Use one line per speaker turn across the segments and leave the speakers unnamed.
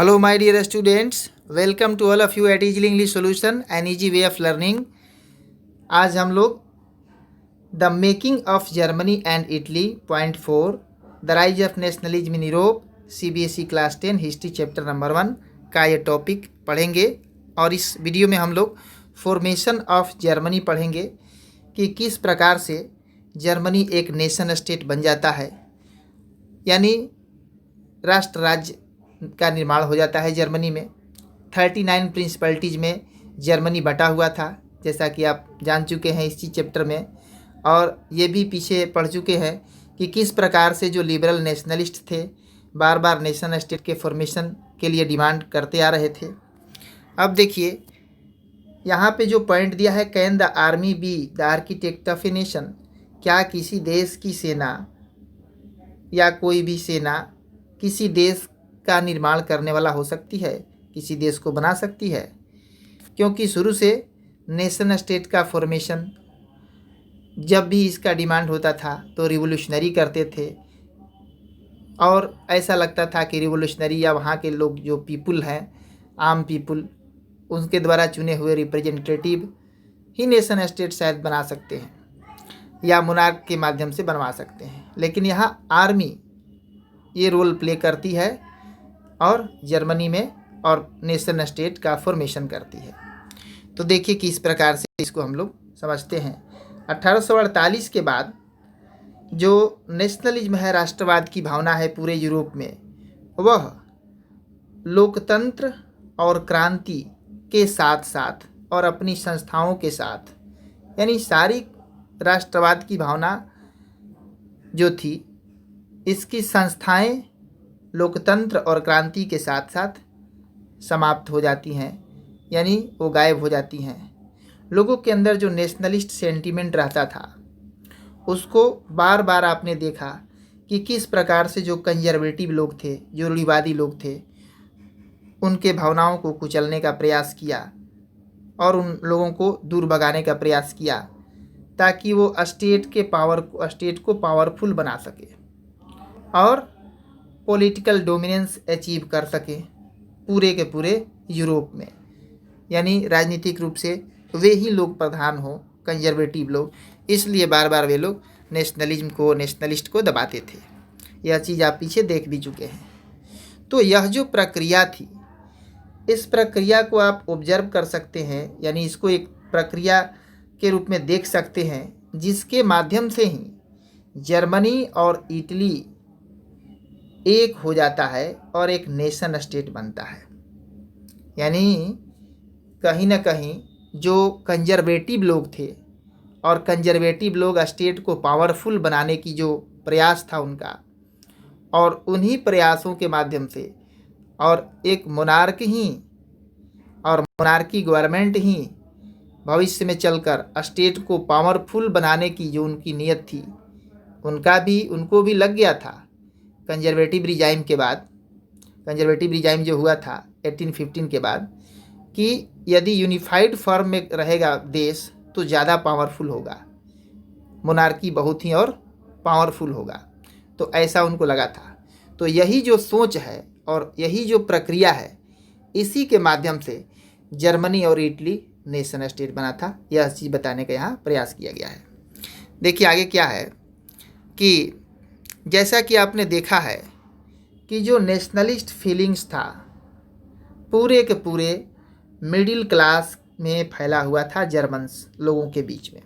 Hello, my dear students. Welcome to all of you at Easily English Solution, an easy way of learning. आज हम लोग the making of Germany and Italy point 4 the rise of nationalism in Europe CBSE class 10 history chapter number 1 का ये topic पढ़ेंगे। और इस video में हम लोग फॉर्मेशन ऑफ जर्मनी पढ़ेंगे कि किस प्रकार से जर्मनी एक नेशन स्टेट बन जाता है, यानी राष्ट्र राज्य का निर्माण हो जाता है। जर्मनी में 39 प्रिंसिपलिटीज़ में जर्मनी बटा हुआ था, जैसा कि आप जान चुके हैं इसी चैप्टर में। और ये भी पीछे पढ़ चुके हैं कि किस प्रकार से जो लिबरल नेशनलिस्ट थे बार बार नेशन स्टेट के फॉर्मेशन के लिए डिमांड करते आ रहे थे। अब देखिए यहाँ पे जो पॉइंट दिया है, can the army be the architect of a nation, क्या किसी देश की सेना या कोई भी सेना किसी देश का निर्माण करने वाला हो सकती है, किसी देश को बना सकती है? क्योंकि शुरू से नेशन स्टेट का फॉर्मेशन जब भी इसका डिमांड होता था तो रिवोल्यूशनरी करते थे, और ऐसा लगता था कि रिवोल्यूशनरी या वहाँ के लोग जो पीपुल हैं, आम पीपुल, उनके द्वारा चुने हुए रिप्रेजेंटेटिव ही नेशन स्टेट शायद बना सकते हैं या मोनार्क के माध्यम से बनवा सकते हैं। लेकिन यहाँ आर्मी ये रोल प्ले करती है और जर्मनी में और नेशन स्टेट का फॉर्मेशन करती है। तो देखिए किस प्रकार से इसको हम लोग समझते हैं। 1848 के बाद जो नेशनलिज्म है, राष्ट्रवाद की भावना है पूरे यूरोप में, वह लोकतंत्र और क्रांति के साथ साथ और अपनी संस्थाओं के साथ, यानी सारी राष्ट्रवाद की भावना जो थी, इसकी संस्थाएं लोकतंत्र और क्रांति के साथ साथ समाप्त हो जाती हैं, यानी वो गायब हो जाती हैं। लोगों के अंदर जो नेशनलिस्ट सेंटीमेंट रहता था उसको बार बार आपने देखा कि किस प्रकार से जो कंजर्वेटिव लोग थे, जो रूढ़िवादी लोग थे, उनके भावनाओं को कुचलने का प्रयास किया और उन लोगों को दूर भगाने का प्रयास किया ताकि वो स्टेट को पावरफुल बना सके और पॉलिटिकल डोमिनेंस अचीव कर सके पूरे के पूरे यूरोप में, यानी राजनीतिक रूप से वे ही लोग प्रधान हो, कंजर्वेटिव लोग। इसलिए बार बार वे लोग नेशनलिस्ट को दबाते थे। यह चीज़ आप पीछे देख भी चुके हैं। तो यह जो प्रक्रिया थी, इस प्रक्रिया को आप ऑब्जर्व कर सकते हैं, यानी इसको एक प्रक्रिया के रूप में देख सकते हैं जिसके माध्यम से ही जर्मनी और इटली एक हो जाता है और एक नेशन स्टेट बनता है। यानी कहीं ना कहीं जो कंजर्वेटिव लोग थे और कंजर्वेटिव लोग स्टेट को पावरफुल बनाने की जो प्रयास था उनका, और उन्हीं प्रयासों के माध्यम से और एक मोनार्क ही और मोनार्की गवर्नमेंट ही भविष्य में चलकर स्टेट को पावरफुल बनाने की जो उनकी नीयत थी, उनको भी लग गया था। कंजर्वेटिव रिजाइम के बाद, कंजर्वेटिव रिजाइम जो हुआ था 1815 के बाद, कि यदि यूनिफाइड फॉर्म में रहेगा देश तो ज़्यादा पावरफुल होगा, मोनार्की बहुत ही और पावरफुल होगा, तो ऐसा उनको लगा था। तो यही जो सोच है और यही जो प्रक्रिया है, इसी के माध्यम से जर्मनी और इटली नेशन स्टेट बना था। यह चीज़ बताने का यहाँ प्रयास किया गया है। देखिए आगे क्या है कि जैसा कि आपने देखा है कि जो नेशनलिस्ट फीलिंग्स था पूरे के पूरे मिडिल क्लास में फैला हुआ था जर्मन्स लोगों के बीच में।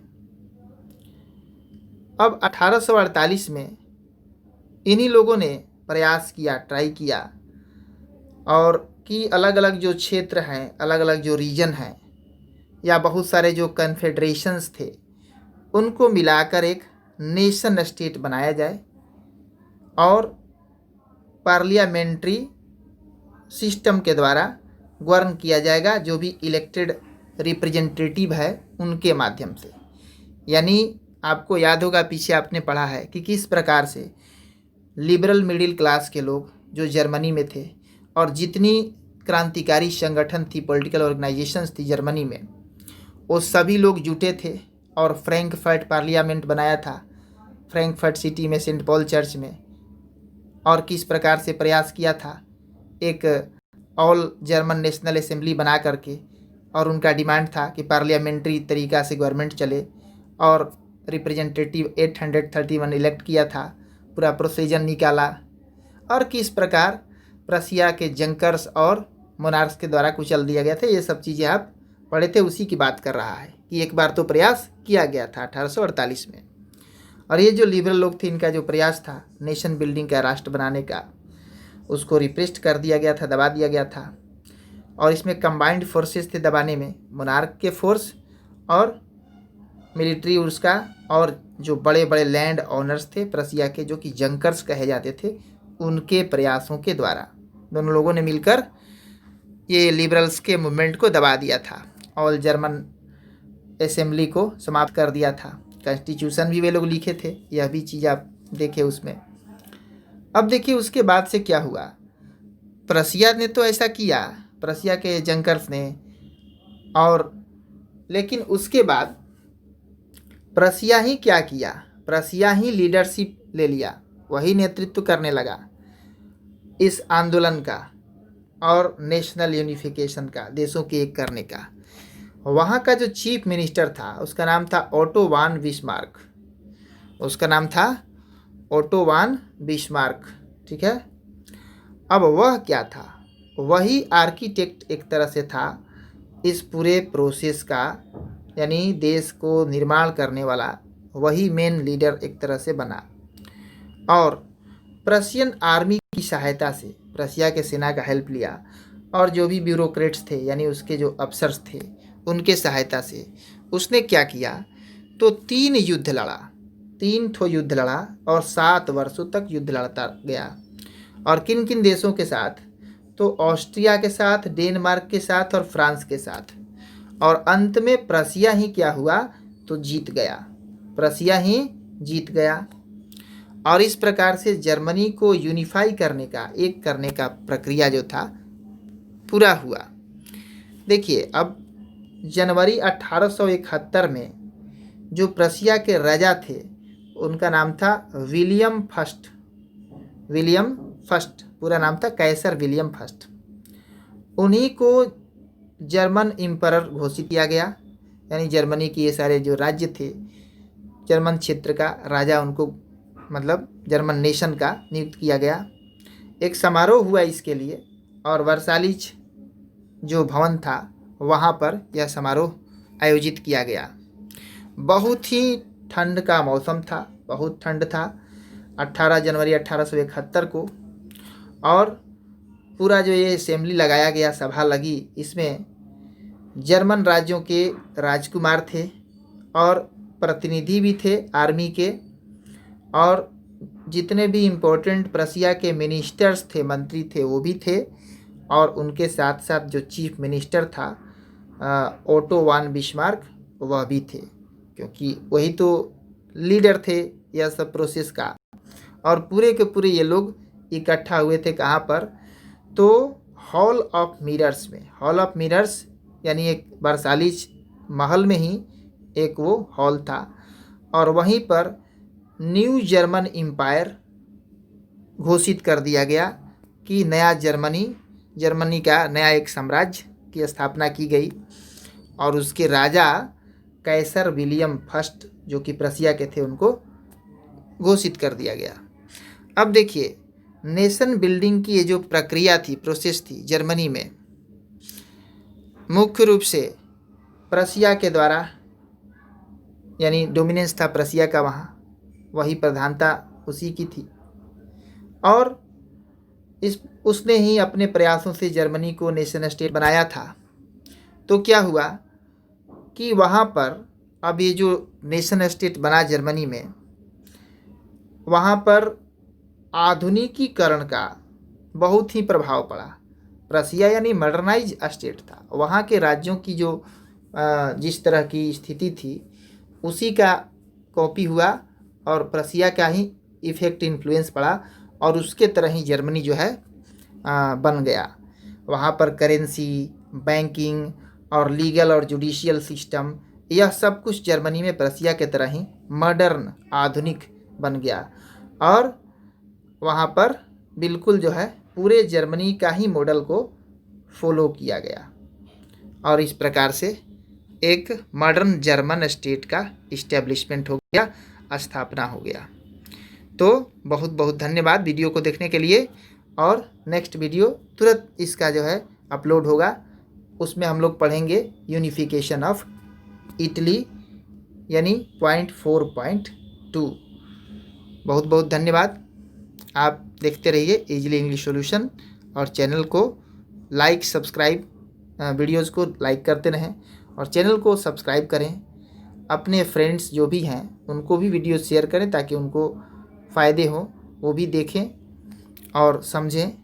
अब 1848 में इन्हीं लोगों ने प्रयास किया, ट्राई किया, और कि अलग अलग जो क्षेत्र हैं, अलग अलग जो रीजन हैं, या बहुत सारे जो कन्फेडरेशंस थे, उनको मिलाकर एक नेशन स्टेट बनाया जाए और पार्लियामेंट्री सिस्टम के द्वारा गवर्न किया जाएगा, जो भी इलेक्टेड रिप्रेजेंटेटिव है उनके माध्यम से। यानी आपको याद होगा, पीछे आपने पढ़ा है कि किस प्रकार से लिबरल मिडिल क्लास के लोग जो जर्मनी में थे और जितनी क्रांतिकारी संगठन थी, पॉलिटिकल ऑर्गेनाइजेशंस थी जर्मनी में, वो सभी लोग जुटे थे और फ्रैंकफर्ट पार्लियामेंट बनाया था, फ्रैंकफर्ट सिटी में, सेंट पॉल चर्च में। और किस प्रकार से प्रयास किया था, एक ऑल जर्मन नेशनल असेंबली बना करके, और उनका डिमांड था कि पार्लियामेंट्री तरीक़ा से गवर्नमेंट चले, और रिप्रेजेंटेटिव 831 इलेक्ट किया था, पूरा प्रोसीजर निकाला, और किस प्रकार प्रसिया के जंकर्स और मोनार्क्स के द्वारा कुचल दिया गया था। ये सब चीज़ें आप पढ़े थे, उसी की बात कर रहा है कि एक बार तो प्रयास किया गया था 1848 में। और ये जो लिबरल लोग थे, इनका जो प्रयास था नेशन बिल्डिंग का, राष्ट्र बनाने का, उसको रिप्रेस्ट कर दिया गया था, दबा दिया गया था। और इसमें कंबाइंड फोर्सेस थे दबाने में, मोनार्क के फोर्स और मिलिट्री उसका, और जो बड़े बड़े लैंड ऑनर्स थे प्रसिया के, जो कि जंकर्स कहे जाते थे, उनके प्रयासों के द्वारा दोनों लोगों ने मिलकर ये लिबरल्स के मूवमेंट को दबा दिया था। ऑल जर्मन असेंबली को समाप्त कर दिया था। कॉन्स्टिट्यूशन भी वे लोग लिखे थे, यह भी चीज़ आप देखे उसमें। अब देखिए उसके बाद से क्या हुआ। प्रसिया ने तो ऐसा किया, प्रसिया के जंकर्स ने, और लेकिन उसके बाद प्रसिया ही क्या किया, प्रसिया ही लीडरशिप ले लिया, वही नेतृत्व करने लगा इस आंदोलन का और नेशनल यूनिफिकेशन का, देशों के एक करने का। वहाँ का जो चीफ मिनिस्टर था उसका नाम था ओटो वान बिस्मार्क, उसका नाम था ओटो वान बिस्मार्क, ठीक है। अब वह क्या था, वही आर्किटेक्ट एक तरह से था इस पूरे प्रोसेस का, यानी देश को निर्माण करने वाला, वही मेन लीडर एक तरह से बना। और प्रशियन आर्मी की सहायता से, प्रसिया के सेना का हेल्प लिया, और जो भी ब्यूरोक्रेट्स थे यानी उसके जो अफसर्स थे उनके सहायता से उसने क्या किया, तो 3 युद्ध लड़ा, 3 ठो युद्ध लड़ा, और 7 वर्षों तक युद्ध लड़ता गया। और किन किन देशों के साथ, तो ऑस्ट्रिया के साथ, डेनमार्क के साथ और फ्रांस के साथ। और अंत में प्रसिया ही क्या हुआ, तो जीत गया, प्रसिया ही जीत गया। और इस प्रकार से जर्मनी को यूनिफाई करने का, एक करने का प्रक्रिया जो था पूरा हुआ। देखिए अब जनवरी 1871 में जो प्रसिया के राजा थे उनका नाम था विलियम फर्स्ट, विलियम फर्स्ट पूरा नाम था कैसर विलियम फर्स्ट। उन्हीं को जर्मन इम्परर घोषित किया गया, यानी जर्मनी के ये सारे जो राज्य थे, जर्मन क्षेत्र का राजा उनको, मतलब जर्मन नेशन का नियुक्त किया गया। एक समारोह हुआ इसके लिए, और वर्साइलीज जो भवन था वहाँ पर यह समारोह आयोजित किया गया। बहुत ही ठंड का मौसम था, बहुत ठंड था 18 जनवरी 1871 को। और पूरा जो ये असेंबली लगाया गया, सभा लगी, इसमें जर्मन राज्यों के राजकुमार थे और प्रतिनिधि भी थे आर्मी के, और जितने भी इम्पोर्टेंट प्रसिया के मिनिस्टर्स थे, मंत्री थे, वो भी थे। और उनके साथ साथ जो चीफ मिनिस्टर था ओटो वान बिस्मार्क, वह भी थे, क्योंकि वही तो लीडर थे यह सब प्रोसेस का। और पूरे के पूरे ये लोग इकट्ठा हुए थे कहाँ पर, तो हॉल ऑफ मिरर्स में। हॉल ऑफ मिरर्स यानी एक वर्साइलीज महल में ही एक वो हॉल था, और वहीं पर न्यू जर्मन एम्पायर घोषित कर दिया गया कि नया जर्मनी का नया एक साम्राज्य की स्थापना की गई। और उसके राजा कैसर विलियम फर्स्ट जो कि प्रसिया के थे उनको घोषित कर दिया गया। अब देखिए नेशन बिल्डिंग की ये जो प्रक्रिया थी, प्रोसेस थी जर्मनी में, मुख्य रूप से प्रसिया के द्वारा, यानी डोमिनेंस था प्रसिया का वहाँ, वही प्रधानता उसी की थी। और उसने ही अपने प्रयासों से जर्मनी को नेशन स्टेट बनाया था। तो क्या हुआ कि वहाँ पर अब ये जो नेशन स्टेट बना जर्मनी में, वहाँ पर आधुनिकीकरण का बहुत ही प्रभाव पड़ा। प्रसिया यानी मॉडर्नाइज स्टेट था, वहाँ के राज्यों की जो जिस तरह की स्थिति थी उसी का कॉपी हुआ, और प्रसिया का ही इफेक्ट इन्फ्लुएंस पड़ा, और उसके तरह ही जर्मनी जो है बन गया। वहाँ पर करेंसी, बैंकिंग और लीगल और जुडिशियल सिस्टम, यह सब कुछ जर्मनी में प्रसिया के तरह ही मॉडर्न, आधुनिक बन गया। और वहाँ पर बिल्कुल जो है पूरे जर्मनी का ही मॉडल को फॉलो किया गया और इस प्रकार से एक मॉडर्न जर्मन स्टेट का इस्टेब्लिशमेंट हो गया, स्थापना हो गया। तो बहुत बहुत धन्यवाद वीडियो को देखने के लिए। और नेक्स्ट वीडियो तुरंत इसका जो है अपलोड होगा, उसमें हम लोग पढ़ेंगे यूनिफिकेशन ऑफ इटली यानी .4.2। बहुत बहुत धन्यवाद। आप देखते रहिए इजीली इंग्लिश सॉल्यूशन और चैनल को लाइक सब्सक्राइब, वीडियोज़ को लाइक करते रहें और चैनल को सब्सक्राइब करें। अपने फ्रेंड्स जो भी हैं उनको भी वीडियो शेयर करें ताकि उनको फ़ायदे हो, वो भी देखें और समझें।